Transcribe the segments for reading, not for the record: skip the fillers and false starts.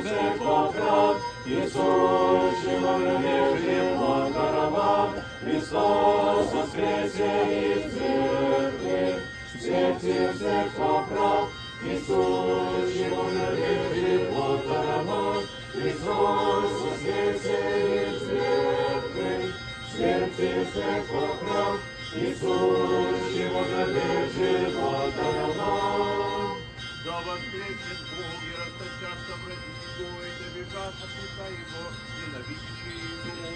всех поправ, Иисус, человек даровав, Христос воскресе из церкви, смерти всех поправ, Иисус, человек даровав, Христос воскресе из церкви, смерти всех поправ, Иисус, человек даровав. Да воскреснет Бог и расточатся враги Его, и добежат от лица Его, ненавидящие Его.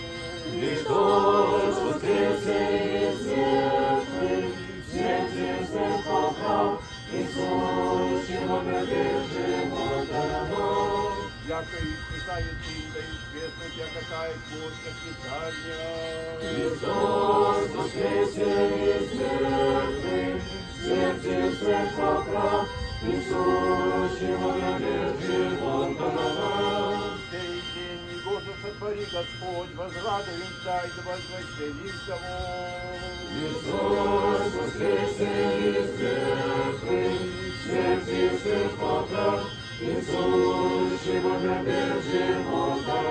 Христос воскресе из церкви, смерти всех поправ, Иисус, человек даровав. Яко испытает им, да исчезнут, яко тает плоть, как метания. Христос воскресе из церкви, смерти всех поправ, Иисус, человек даровав. Сей день негоже сотвори Господь, возрадуемся и да возвеселимся Вон. Христос воскресе из церкви, смерти всех поправ, Иисус, человек даровав.